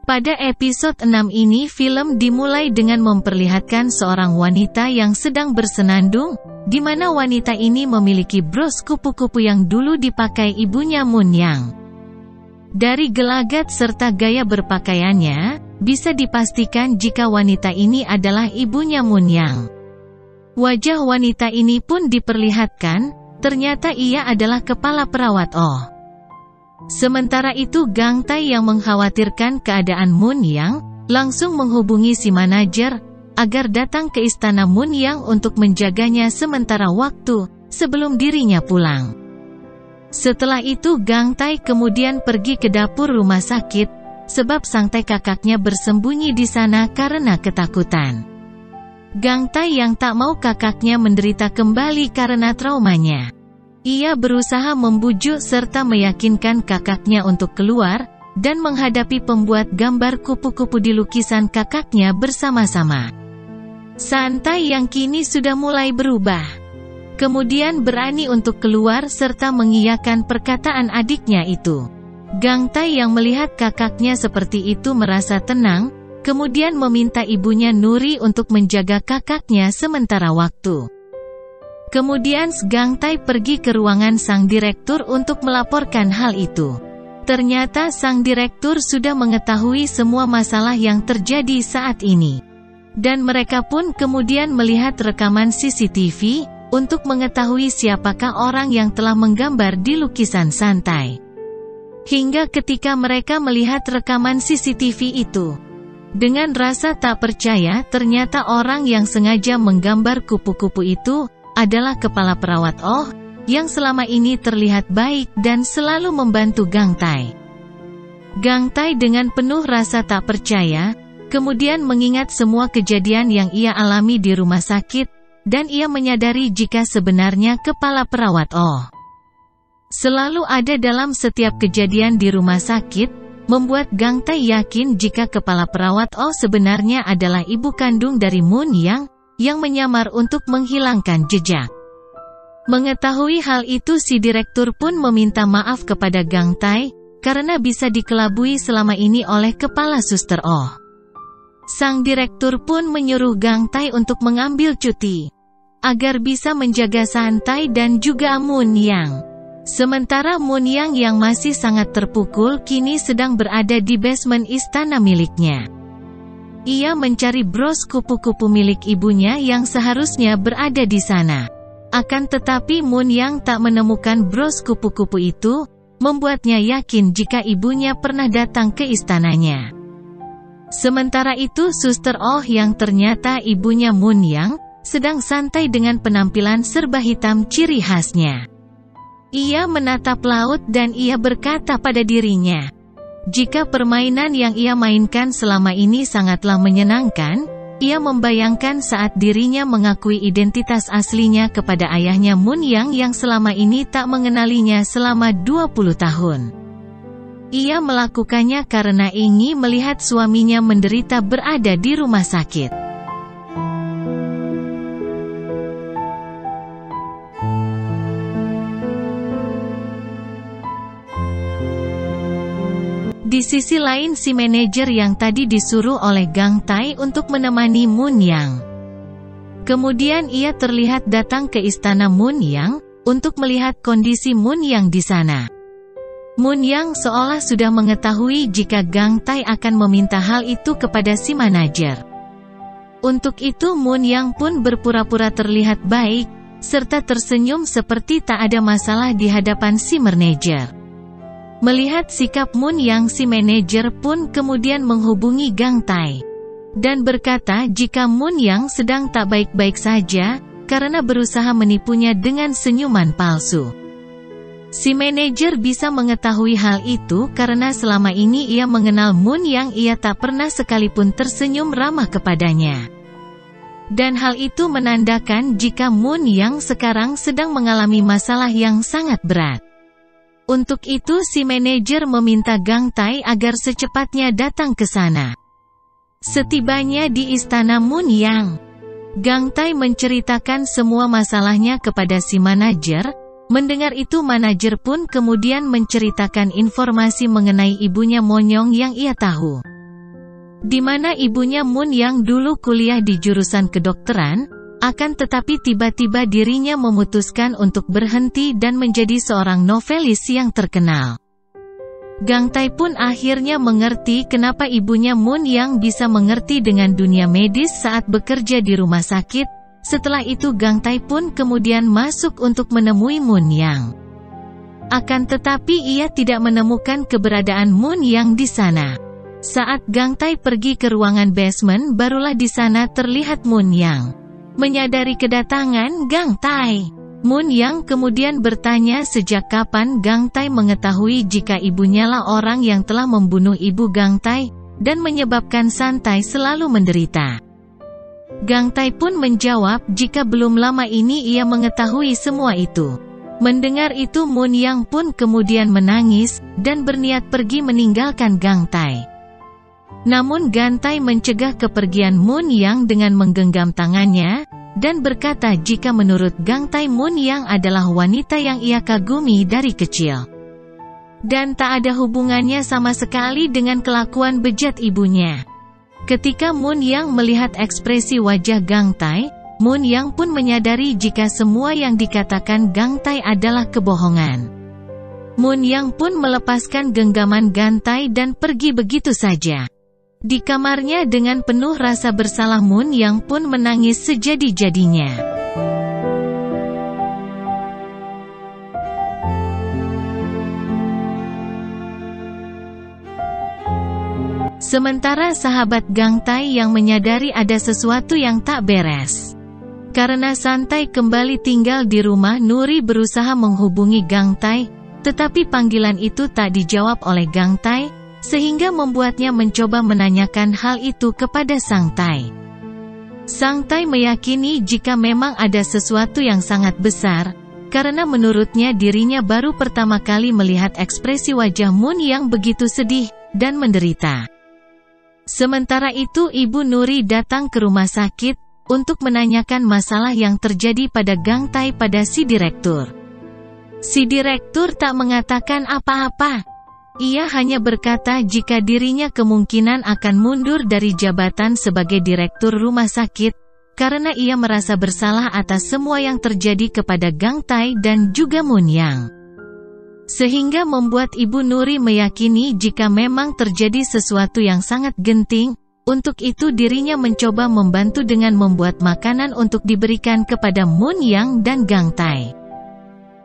Pada episode 6 ini film dimulai dengan memperlihatkan seorang wanita yang sedang bersenandung, di mana wanita ini memiliki bros kupu-kupu yang dulu dipakai ibunya Moon Yang. Dari gelagat serta gaya berpakaiannya, bisa dipastikan jika wanita ini adalah ibunya Moon Yang. Wajah wanita ini pun diperlihatkan, ternyata ia adalah kepala perawat Oh. Sementara itu Gang Tai yang mengkhawatirkan keadaan Moon Yang, langsung menghubungi si manajer, agar datang ke istana Moon Yang untuk menjaganya sementara waktu, sebelum dirinya pulang. Setelah itu Gang Tai kemudian pergi ke dapur rumah sakit, sebab sang Tai kakaknya bersembunyi di sana karena ketakutan. Gang Tai yang tak mau kakaknya menderita kembali karena traumanya. Ia berusaha membujuk serta meyakinkan kakaknya untuk keluar, dan menghadapi pembuat gambar kupu-kupu di lukisan kakaknya bersama-sama. Santai yang kini sudah mulai berubah. Kemudian berani untuk keluar serta mengiyakan perkataan adiknya itu. Gang Tai yang melihat kakaknya seperti itu merasa tenang, kemudian meminta ibunya Nuri untuk menjaga kakaknya sementara waktu. Kemudian Gang Tai pergi ke ruangan sang direktur untuk melaporkan hal itu. Ternyata sang direktur sudah mengetahui semua masalah yang terjadi saat ini. Dan mereka pun kemudian melihat rekaman CCTV, untuk mengetahui siapakah orang yang telah menggambar di lukisan santai. Hingga ketika mereka melihat rekaman CCTV itu, dengan rasa tak percaya ternyata orang yang sengaja menggambar kupu-kupu itu adalah kepala perawat Oh, yang selama ini terlihat baik dan selalu membantu Gang Tai. Gang Tai dengan penuh rasa tak percaya, kemudian mengingat semua kejadian yang ia alami di rumah sakit, dan ia menyadari jika sebenarnya kepala perawat Oh selalu ada dalam setiap kejadian di rumah sakit, membuat Gang Tai yakin jika kepala perawat Oh sebenarnya adalah ibu kandung dari Moon Yang, yang menyamar untuk menghilangkan jejak. Mengetahui hal itu si direktur pun meminta maaf kepada Gang Tai, karena bisa dikelabui selama ini oleh kepala suster Oh. Sang direktur pun menyuruh Gang Tai untuk mengambil cuti, agar bisa menjaga Santai dan juga Moon Yang. Sementara Moon Yang yang masih sangat terpukul kini sedang berada di basement istana miliknya. Ia mencari bros kupu-kupu milik ibunya yang seharusnya berada di sana. Akan tetapi Moon Yang tak menemukan bros kupu-kupu itu, membuatnya yakin jika ibunya pernah datang ke istananya. Sementara itu suster Oh yang ternyata ibunya Moon Yang, sedang santai dengan penampilan serba hitam ciri khasnya. Ia menatap laut dan ia berkata pada dirinya, jika permainan yang ia mainkan selama ini sangatlah menyenangkan, ia membayangkan saat dirinya mengakui identitas aslinya kepada ayahnya Moon Yang yang selama ini tak mengenalinya selama 20 tahun. Ia melakukannya karena ingin melihat suaminya menderita berada di rumah sakit. Di sisi lain si manajer yang tadi disuruh oleh Gang Tai untuk menemani Moon Yang. Kemudian ia terlihat datang ke istana Moon Yang, untuk melihat kondisi Moon Yang di sana. Moon Yang seolah sudah mengetahui jika Gang Tai akan meminta hal itu kepada si manajer. Untuk itu Moon Yang pun berpura-pura terlihat baik, serta tersenyum seperti tak ada masalah di hadapan si manajer. Melihat sikap Moon Yang si manajer pun kemudian menghubungi Gang Tai, dan berkata jika Moon Yang sedang tak baik-baik saja, karena berusaha menipunya dengan senyuman palsu. Si manajer bisa mengetahui hal itu karena selama ini ia mengenal Moon Yang, ia tak pernah sekalipun tersenyum ramah kepadanya. Dan hal itu menandakan jika Moon Yang sekarang sedang mengalami masalah yang sangat berat. Untuk itu si manajer meminta Gang Tai agar secepatnya datang ke sana. Setibanya di istana Moon Yang, Gang Tai menceritakan semua masalahnya kepada si manajer. Mendengar itu manajer pun kemudian menceritakan informasi mengenai ibunya Monyong yang ia tahu. di mana ibunya Moon yang dulu kuliah di jurusan kedokteran, akan tetapi tiba-tiba dirinya memutuskan untuk berhenti dan menjadi seorang novelis yang terkenal. Gang Tae pun akhirnya mengerti kenapa ibunya Moon yang bisa mengerti dengan dunia medis saat bekerja di rumah sakit. Setelah itu Gang Tae pun kemudian masuk untuk menemui Moon Yang. Akan tetapi ia tidak menemukan keberadaan Moon Yang di sana. Saat Gang Tae pergi ke ruangan basement, barulah di sana terlihat Moon Yang. Menyadari kedatangan Gang Tae, Moon Yang kemudian bertanya sejak kapan Gang Tae mengetahui jika ibunya lah orang yang telah membunuh ibu Gang Tae, dan menyebabkan Santai selalu menderita. Gang Tae pun menjawab jika belum lama ini ia mengetahui semua itu. Mendengar itu Moon Yang pun kemudian menangis, dan berniat pergi meninggalkan Gang Tae. Namun Gang Tae mencegah kepergian Moon Yang dengan menggenggam tangannya, dan berkata jika menurut Gang Tae Moon Yang adalah wanita yang ia kagumi dari kecil. Dan tak ada hubungannya sama sekali dengan kelakuan bejat ibunya. Ketika Moon Yang melihat ekspresi wajah Gang Tae, Moon Yang pun menyadari jika semua yang dikatakan Gang Tae adalah kebohongan. Moon Yang pun melepaskan genggaman Gang Tae dan pergi begitu saja. Di kamarnya dengan penuh rasa bersalah Moon Yang pun menangis sejadi-jadinya. Sementara sahabat Gang Tae yang menyadari ada sesuatu yang tak beres. Karena Santai kembali tinggal di rumah, Nuri berusaha menghubungi Gang Tae, tetapi panggilan itu tak dijawab oleh Gang Tae, sehingga membuatnya mencoba menanyakan hal itu kepada Sang Tae. Sang Tae meyakini jika memang ada sesuatu yang sangat besar, karena menurutnya dirinya baru pertama kali melihat ekspresi wajah Moon yang begitu sedih dan menderita. Sementara itu Ibu Nuri datang ke rumah sakit untuk menanyakan masalah yang terjadi pada Gang Tae pada si direktur. Si direktur tak mengatakan apa-apa. Ia hanya berkata jika dirinya kemungkinan akan mundur dari jabatan sebagai direktur rumah sakit, karena ia merasa bersalah atas semua yang terjadi kepada Gang Tae dan juga Moon Yang. Sehingga membuat Ibu Nuri meyakini jika memang terjadi sesuatu yang sangat genting, untuk itu dirinya mencoba membantu dengan membuat makanan untuk diberikan kepada Moon Yang dan Gang Tae.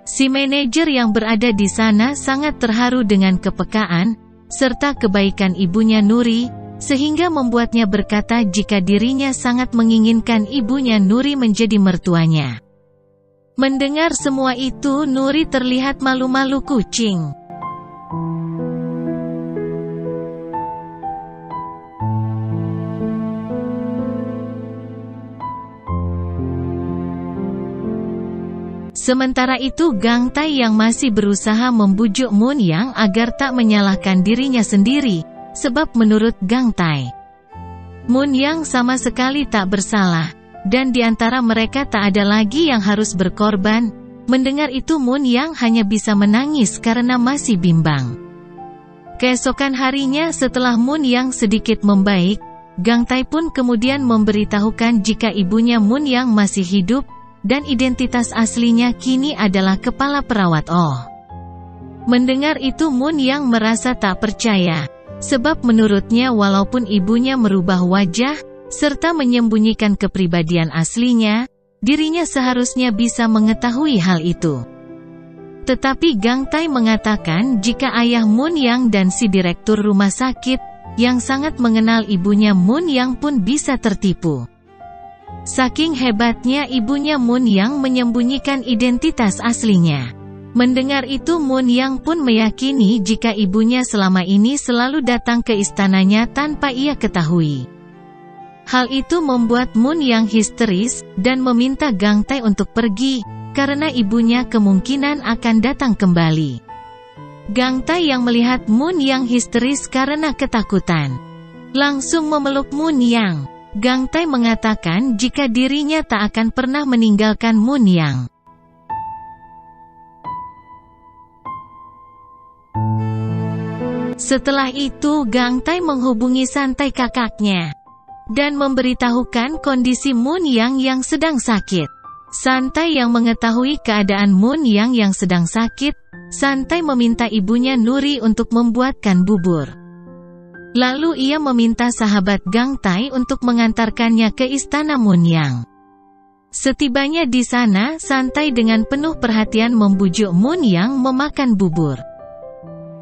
Si manajer yang berada di sana sangat terharu dengan kepekaan, serta kebaikan ibunya Nuri, sehingga membuatnya berkata jika dirinya sangat menginginkan ibunya Nuri menjadi mertuanya. Mendengar semua itu Nuri terlihat malu-malu kucing. Sementara itu Gang Tae yang masih berusaha membujuk Moon Yang agar tak menyalahkan dirinya sendiri, sebab menurut Gang Tae, Moon Yang sama sekali tak bersalah, dan di antara mereka tak ada lagi yang harus berkorban. Mendengar itu Moon Yang hanya bisa menangis karena masih bimbang. Keesokan harinya setelah Moon Yang sedikit membaik, Gang Tae pun kemudian memberitahukan jika ibunya Moon Yang masih hidup, dan identitas aslinya kini adalah kepala perawat Oh. Mendengar itu Moon Yang merasa tak percaya, sebab menurutnya walaupun ibunya merubah wajah, serta menyembunyikan kepribadian aslinya, dirinya seharusnya bisa mengetahui hal itu. Tetapi Gang Tae mengatakan jika ayah Moon Yang dan si direktur rumah sakit, yang sangat mengenal ibunya Moon Yang pun bisa tertipu. Saking hebatnya ibunya Moon Yang menyembunyikan identitas aslinya. Mendengar itu Moon Yang pun meyakini jika ibunya selama ini selalu datang ke istananya tanpa ia ketahui. Hal itu membuat Moon Yang histeris, dan meminta Gang Tae untuk pergi, karena ibunya kemungkinan akan datang kembali. Gang Tae yang melihat Moon Yang histeris karena ketakutan, langsung memeluk Moon Yang. Gang Tae mengatakan jika dirinya tak akan pernah meninggalkan Moon Yang. Setelah itu Gang Tai menghubungi Santai kakaknya dan memberitahukan kondisi Moon yang sedang sakit. Santai yang mengetahui keadaan Moon yang sedang sakit, Santai meminta ibunya Nuri untuk membuatkan bubur. Lalu ia meminta sahabat Gang Tai untuk mengantarkannya ke istana Moon Yang. Setibanya di sana, Santai dengan penuh perhatian membujuk Moon Yang memakan bubur.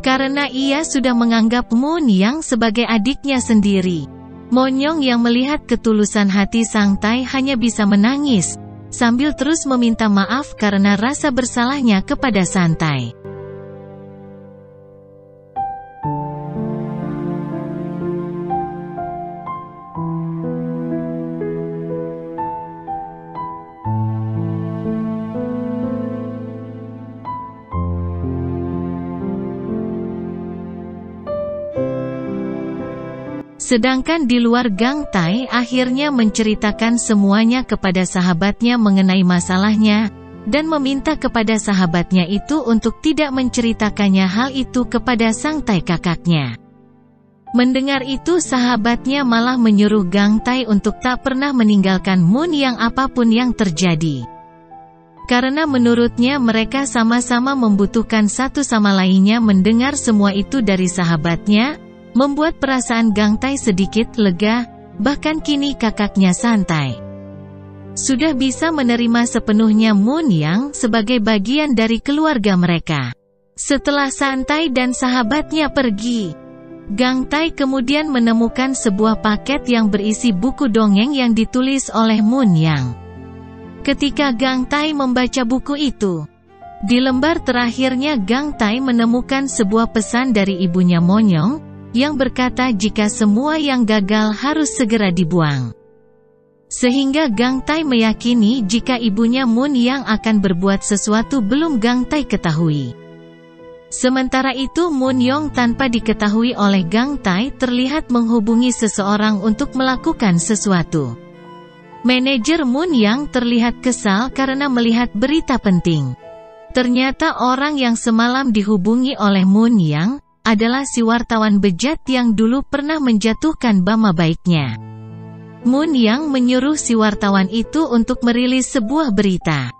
Karena ia sudah menganggap Moon Yang sebagai adiknya sendiri. Monyong yang melihat ketulusan hati Santai hanya bisa menangis, sambil terus meminta maaf karena rasa bersalahnya kepada Santai. Sedangkan di luar Gang Tai akhirnya menceritakan semuanya kepada sahabatnya mengenai masalahnya, dan meminta kepada sahabatnya itu untuk tidak menceritakannya hal itu kepada Santai kakaknya. Mendengar itu sahabatnya malah menyuruh Gang Tai untuk tak pernah meninggalkan Moon Yang apapun yang terjadi. Karena menurutnya mereka sama-sama membutuhkan satu sama lainnya. Mendengar semua itu dari sahabatnya, membuat perasaan Gang Tai sedikit lega, bahkan kini kakaknya Santai sudah bisa menerima sepenuhnya Moon Yang sebagai bagian dari keluarga mereka. Setelah Santai dan sahabatnya pergi, Gang Tai kemudian menemukan sebuah paket yang berisi buku dongeng yang ditulis oleh Moon Yang. Ketika Gang Tai membaca buku itu, di lembar terakhirnya Gang Tai menemukan sebuah pesan dari ibunya Monyong, yang berkata jika semua yang gagal harus segera dibuang. Sehingga Gang Tai meyakini jika ibunya Moon Yang akan berbuat sesuatu belum Gang Tai ketahui. Sementara itu Moon Yang tanpa diketahui oleh Gang Tai terlihat menghubungi seseorang untuk melakukan sesuatu. Manajer Moon Yang terlihat kesal karena melihat berita penting. Ternyata orang yang semalam dihubungi oleh Moon Yang adalah si wartawan bejat yang dulu pernah menjatuhkan nama baiknya. Moon Yang menyuruh si wartawan itu untuk merilis sebuah berita.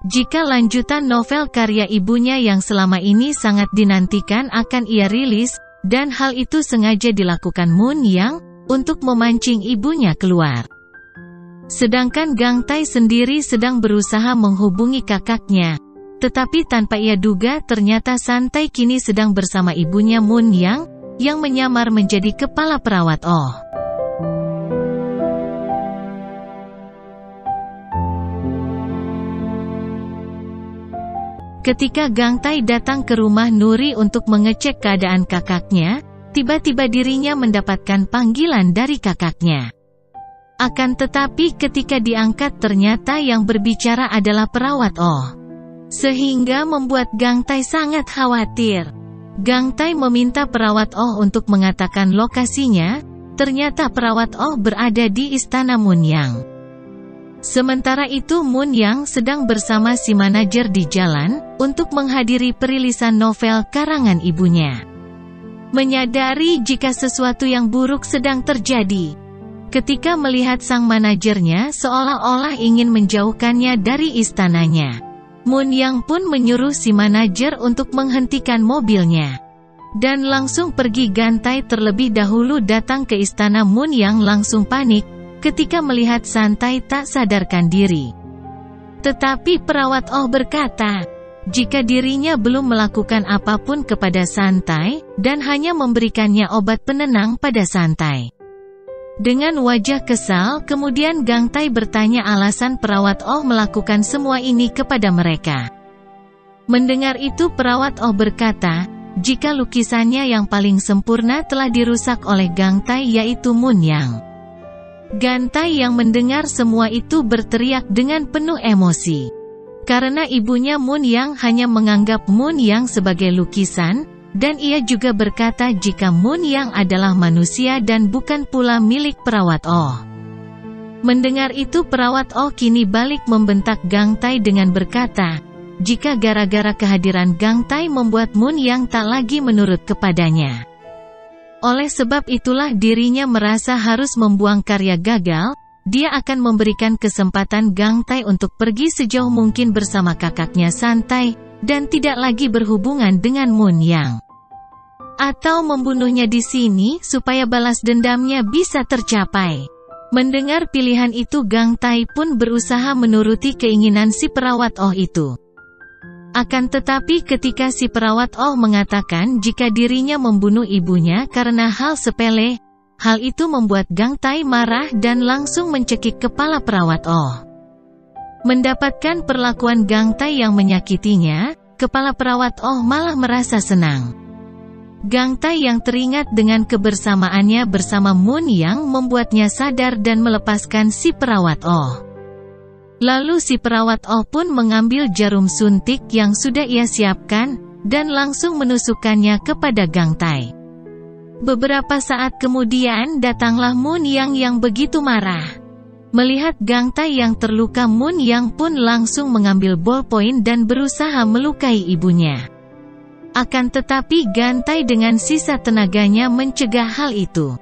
Jika lanjutan novel karya ibunya yang selama ini sangat dinantikan akan ia rilis, dan hal itu sengaja dilakukan Moon Yang untuk memancing ibunya keluar. Sedangkan Gang Tai sendiri sedang berusaha menghubungi kakaknya. Tetapi tanpa ia duga ternyata Santai kini sedang bersama ibunya Moon Yang menyamar menjadi kepala perawat Oh. Ketika Gang Tai datang ke rumah Nuri untuk mengecek keadaan kakaknya, tiba-tiba dirinya mendapatkan panggilan dari kakaknya. Akan tetapi ketika diangkat ternyata yang berbicara adalah perawat Oh. Sehingga membuat Gang Tai sangat khawatir. Gang Tai meminta perawat Oh untuk mengatakan lokasinya, ternyata perawat Oh berada di istana Moon Yang. Sementara itu Moon Yang sedang bersama si manajer di jalan, untuk menghadiri perilisan novel karangan ibunya. Menyadari jika sesuatu yang buruk sedang terjadi. Ketika melihat sang manajernya seolah-olah ingin menjauhkannya dari istananya. Moon Yang pun menyuruh si manajer untuk menghentikan mobilnya. Dan langsung pergi. Gang Tai terlebih dahulu datang ke istana Moon Yang langsung panik, ketika melihat Santai tak sadarkan diri. Tetapi perawat Oh berkata, jika dirinya belum melakukan apapun kepada Santai, dan hanya memberikannya obat penenang pada Santai. Dengan wajah kesal, kemudian Gang Tai bertanya alasan perawat Oh melakukan semua ini kepada mereka. Mendengar itu perawat Oh berkata, jika lukisannya yang paling sempurna telah dirusak oleh Gang Tai yaitu Moon Yang. Gang Tai yang mendengar semua itu berteriak dengan penuh emosi. Karena ibunya Moon Yang hanya menganggap Moon Yang sebagai lukisan, dan ia juga berkata jika Moon Yang adalah manusia dan bukan pula milik perawat Oh. Mendengar itu perawat Oh kini balik membentak Gang Tai dengan berkata, jika gara-gara kehadiran Gang Tai membuat Moon Yang tak lagi menurut kepadanya. Oleh sebab itulah dirinya merasa harus membuang karya gagal. Dia akan memberikan kesempatan Gang Tai untuk pergi sejauh mungkin bersama kakaknya santai, dan tidak lagi berhubungan dengan Moon Yang. Atau membunuhnya di sini, supaya balas dendamnya bisa tercapai. Mendengar pilihan itu, Gang Tai pun berusaha menuruti keinginan si perawat Oh itu. Akan tetapi ketika si perawat Oh mengatakan jika dirinya membunuh ibunya karena hal sepele, hal itu membuat Gang Tai marah dan langsung mencekik kepala perawat Oh. Mendapatkan perlakuan Gang Tai yang menyakitinya, kepala perawat Oh malah merasa senang. Gang Tai yang teringat dengan kebersamaannya bersama Moon Yang membuatnya sadar dan melepaskan si perawat Oh. Lalu si perawat Oh pun mengambil jarum suntik yang sudah ia siapkan, dan langsung menusukkannya kepada Gang Tai. Beberapa saat kemudian datanglah Moon Yang yang begitu marah. Melihat Gang Tai yang terluka, Moon Yang pun langsung mengambil ballpoint dan berusaha melukai ibunya. Akan tetapi Gang Tai dengan sisa tenaganya mencegah hal itu.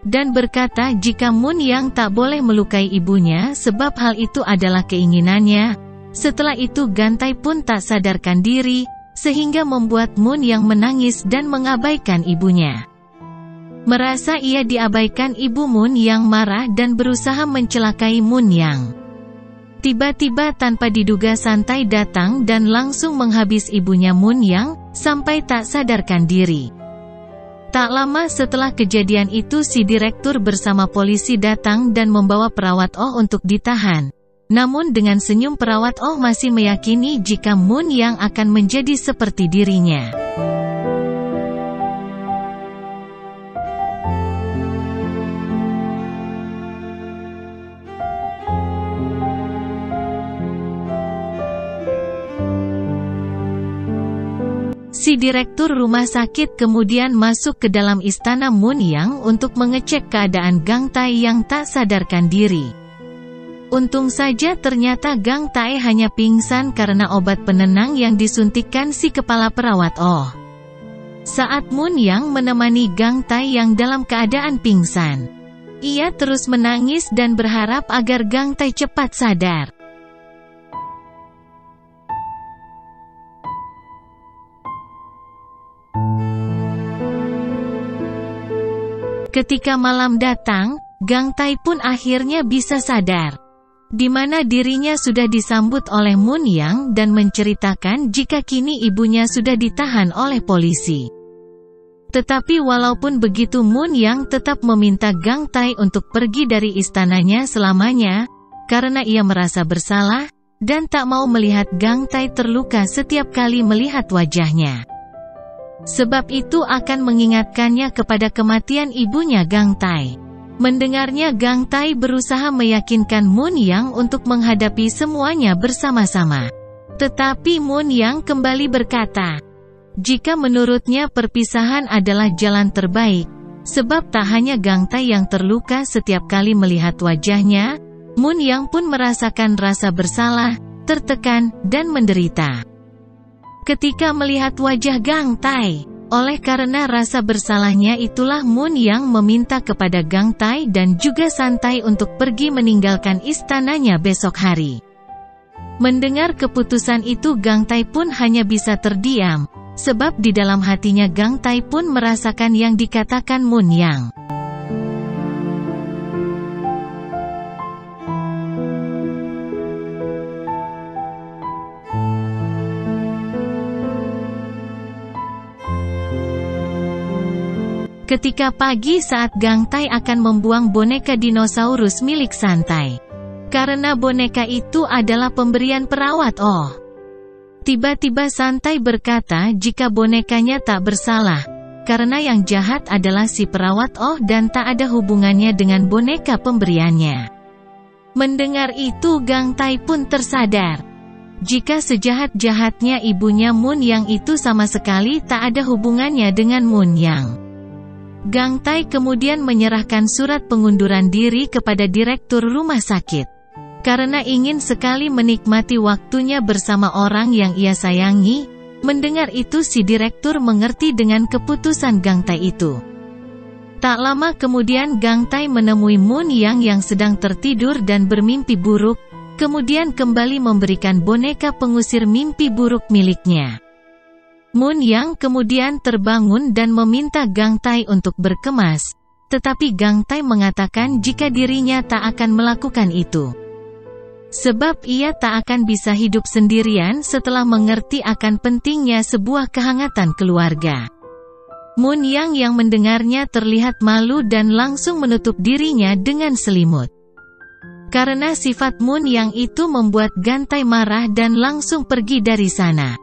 Dan berkata jika Moon Yang tak boleh melukai ibunya sebab hal itu adalah keinginannya. Setelah itu Gang Tai pun tak sadarkan diri, sehingga membuat Moon Yang menangis dan mengabaikan ibunya. Merasa ia diabaikan, ibu Moon Yang marah dan berusaha mencelakai Moon Yang. Tiba-tiba tanpa diduga santai datang dan langsung menghabis ibunya Moon Yang, sampai tak sadarkan diri. Tak lama setelah kejadian itu si direktur bersama polisi datang dan membawa perawat Oh untuk ditahan. Namun dengan senyum perawat Oh masih meyakini jika Moon Yang akan menjadi seperti dirinya. Si direktur rumah sakit kemudian masuk ke dalam istana Moon Yang untuk mengecek keadaan Gang Tai yang tak sadarkan diri. Untung saja ternyata Gang Tai hanya pingsan karena obat penenang yang disuntikkan si kepala perawat Oh. Saat Moon Yang menemani Gang Tai yang dalam keadaan pingsan, ia terus menangis dan berharap agar Gang Tai cepat sadar. Ketika malam datang, Gang Tai pun akhirnya bisa sadar, di mana dirinya sudah disambut oleh Moon Yang dan menceritakan jika kini ibunya sudah ditahan oleh polisi. Tetapi walaupun begitu Moon Yang tetap meminta Gang Tai untuk pergi dari istananya selamanya, karena ia merasa bersalah, dan tak mau melihat Gang Tai terluka setiap kali melihat wajahnya. Sebab itu akan mengingatkannya kepada kematian ibunya Gang Tai. Mendengarnya Gang Tai berusaha meyakinkan Moon Yang untuk menghadapi semuanya bersama-sama. Tetapi Moon Yang kembali berkata, jika menurutnya perpisahan adalah jalan terbaik, sebab tak hanya Gang Tai yang terluka setiap kali melihat wajahnya, Moon Yang pun merasakan rasa bersalah, tertekan, dan menderita. Ketika melihat wajah Gang Tai, oleh karena rasa bersalahnya itulah Moon Yang meminta kepada Gang Tai dan juga santai untuk pergi meninggalkan istananya besok hari. Mendengar keputusan itu Gang Tai pun hanya bisa terdiam, sebab di dalam hatinya Gang Tai pun merasakan yang dikatakan Moon Yang. Ketika pagi saat Gang Tai akan membuang boneka dinosaurus milik santai. Karena boneka itu adalah pemberian perawat Oh. Tiba-tiba santai berkata jika bonekanya tak bersalah, karena yang jahat adalah si perawat Oh dan tak ada hubungannya dengan boneka pemberiannya. Mendengar itu Gang Tai pun tersadar, jika sejahat-jahatnya ibunya Moon Yang itu sama sekali tak ada hubungannya dengan Moon Yang. Gang Tai kemudian menyerahkan surat pengunduran diri kepada direktur rumah sakit. Karena ingin sekali menikmati waktunya bersama orang yang ia sayangi, mendengar itu si direktur mengerti dengan keputusan Gang Tai itu. Tak lama kemudian Gang Tai menemui Moon yang sedang tertidur dan bermimpi buruk, kemudian kembali memberikan boneka pengusir mimpi buruk miliknya. Moon kemudian terbangun dan meminta Gang Tai untuk berkemas, tetapi Gang Tai mengatakan jika dirinya tak akan melakukan itu. Sebab ia tak akan bisa hidup sendirian setelah mengerti akan pentingnya sebuah kehangatan keluarga. Moon yang mendengarnya terlihat malu dan langsung menutup dirinya dengan selimut. Karena sifat Moon itu membuat Gang Tai marah dan langsung pergi dari sana.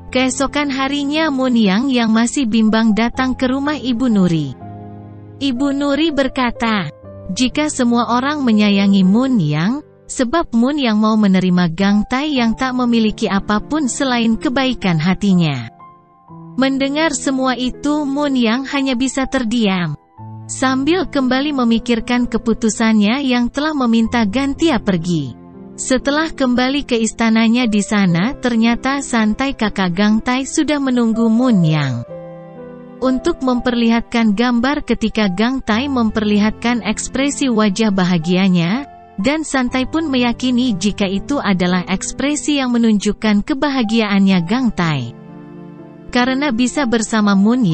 Keesokan harinya Moon yang masih bimbang datang ke rumah Ibu Nuri. Ibu Nuri berkata, jika semua orang menyayangi Moon sebab Moon mau menerima Gang Tai yang tak memiliki apapun selain kebaikan hatinya. Mendengar semua itu Moon hanya bisa terdiam, sambil kembali memikirkan keputusannya yang telah meminta Gantia pergi. Setelah kembali ke istananya di sana ternyata santai kakak Gang Tai sudah menunggu Moon untuk memperlihatkan gambar ketika Gang Tai memperlihatkan ekspresi wajah bahagianya, dan santai pun meyakini jika itu adalah ekspresi yang menunjukkan kebahagiaannya Gang Tai. Karena bisa bersama Moon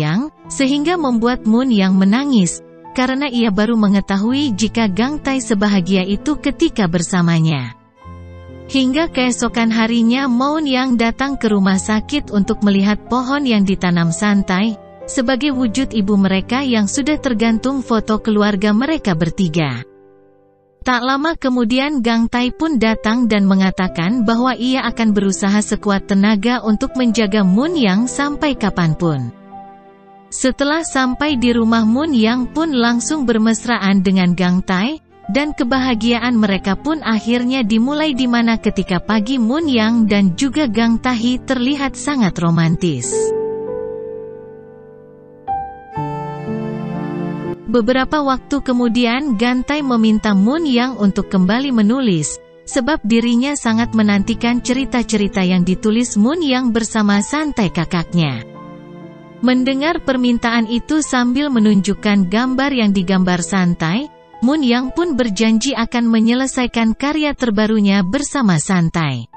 sehingga membuat Moon menangis, karena ia baru mengetahui jika Gang Tai sebahagia itu ketika bersamanya. Hingga keesokan harinya Moon datang ke rumah sakit untuk melihat pohon yang ditanam santai, sebagai wujud ibu mereka yang sudah tergantung foto keluarga mereka bertiga. Tak lama kemudian Gang Tai pun datang dan mengatakan bahwa ia akan berusaha sekuat tenaga untuk menjaga Moon sampai kapanpun. Setelah sampai di rumah Moon pun langsung bermesraan dengan Gang Tai, dan kebahagiaan mereka pun akhirnya dimulai di mana ketika pagi Moon dan juga Gang Tai terlihat sangat romantis. Beberapa waktu kemudian Gang Tai meminta Moon untuk kembali menulis, sebab dirinya sangat menantikan cerita-cerita yang ditulis Moon bersama santai kakaknya. Mendengar permintaan itu sambil menunjukkan gambar yang digambar santai, Moon pun berjanji akan menyelesaikan karya terbarunya bersama santai.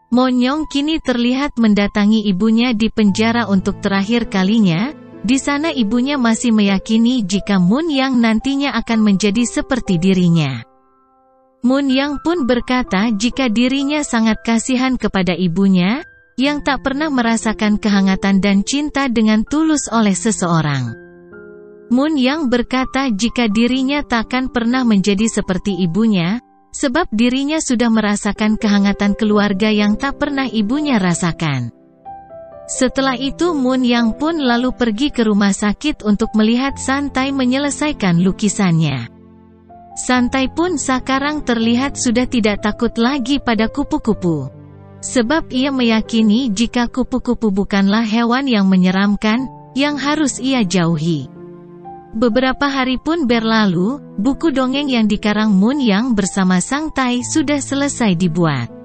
Monyong kini terlihat mendatangi ibunya di penjara untuk terakhir kalinya. Di sana ibunya masih meyakini jika Moon nantinya akan menjadi seperti dirinya. Moon pun berkata jika dirinya sangat kasihan kepada ibunya, yang tak pernah merasakan kehangatan dan cinta dengan tulus oleh seseorang. Moon berkata jika dirinya takkan pernah menjadi seperti ibunya, sebab dirinya sudah merasakan kehangatan keluarga yang tak pernah ibunya rasakan. Setelah itu Moon pun lalu pergi ke rumah sakit untuk melihat santai menyelesaikan lukisannya. Santai pun sekarang terlihat sudah tidak takut lagi pada kupu-kupu. Sebab ia meyakini jika kupu-kupu bukanlah hewan yang menyeramkan, yang harus ia jauhi. Beberapa hari pun berlalu, buku dongeng yang dikarang Moon bersama santai sudah selesai dibuat.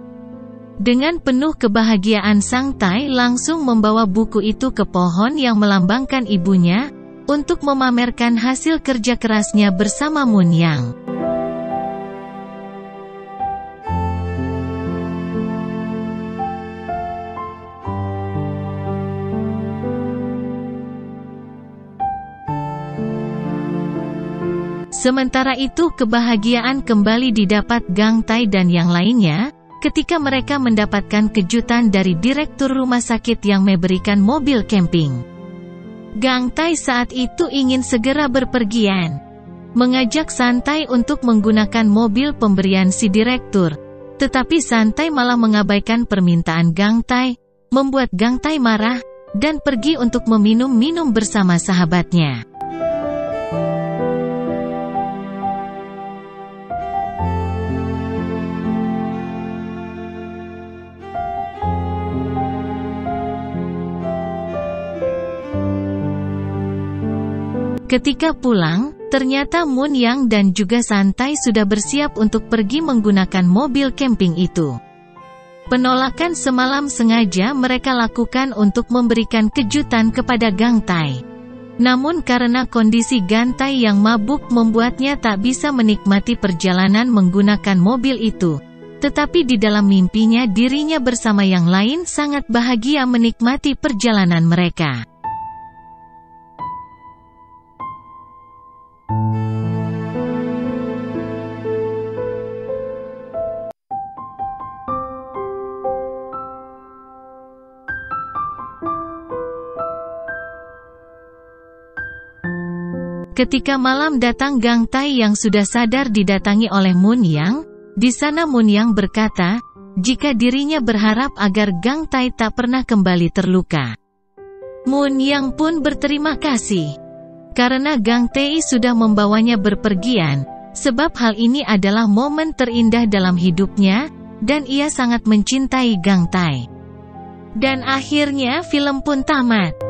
Dengan penuh kebahagiaan santai langsung membawa buku itu ke pohon yang melambangkan ibunya, untuk memamerkan hasil kerja kerasnya bersama Moon Sementara itu kebahagiaan kembali didapat Gang Tai dan yang lainnya, ketika mereka mendapatkan kejutan dari direktur rumah sakit yang memberikan mobil camping. Gang Tai saat itu ingin segera berpergian, mengajak santai untuk menggunakan mobil pemberian si direktur, tetapi santai malah mengabaikan permintaan Gang Tai, membuat Gang Tai marah, dan pergi untuk meminum-minum bersama sahabatnya. Ketika pulang, Ternyata Moon Yang dan juga Santai sudah bersiap untuk pergi menggunakan mobil camping itu. Penolakan semalam sengaja mereka lakukan untuk memberikan kejutan kepada Gang Tai. Namun karena kondisi Gang Tai yang mabuk membuatnya tak bisa menikmati perjalanan menggunakan mobil itu. Tetapi di dalam mimpinya dirinya bersama yang lain sangat bahagia menikmati perjalanan mereka. Ketika malam datang, Gang Tai yang sudah sadar didatangi oleh Moon Yang. Di sana Moon Yang berkata, jika dirinya berharap agar Gang Tai tak pernah kembali terluka. Moon Yang pun berterima kasih. Karena Gang Tai sudah membawanya berpergian, sebab hal ini adalah momen terindah dalam hidupnya, dan ia sangat mencintai Gang Tai. Dan akhirnya film pun tamat.